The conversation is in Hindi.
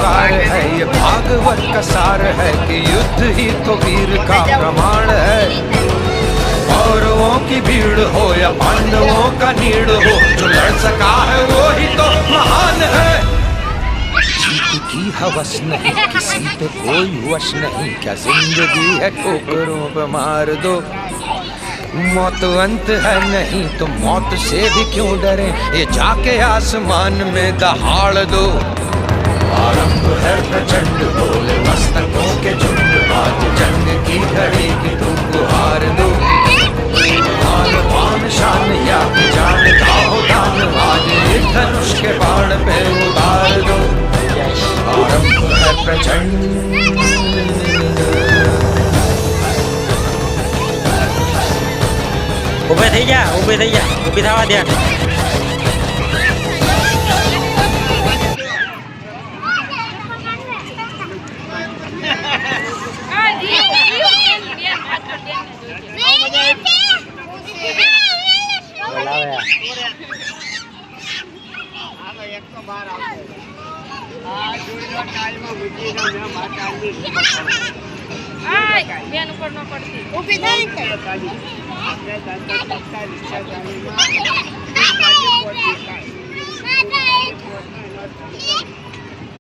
पुकार है, ये भागवत का सार है कि युद्ध ही तो वीर का प्रमाण है। कौरवों की भीड़ हो या पांडवों का नीड़ हो, जो लड़ सका है वो ही तो महान है। जीत की हवस नहीं, किसी पे कोई वश नहीं, क्या जिंदगी है ठोकरों पे मार दो। मौत अंत है नहीं तो मौत से भी क्यों डरे, ये जाके आसमान में दहाड़ दो। आरंभ है प्रचंड बोले मस्तकों के झुंड, आज जंग की घड़ी की धूप हार दो। आन बान शान या की जान का हो दान, आज एक धनुष के बाण पे उतार दो। आरंभ है प्रचंड। ઊભે થઈ જા, ઊભી થવા દે. બેન ઉપર ન પડતી ઊભી થઈ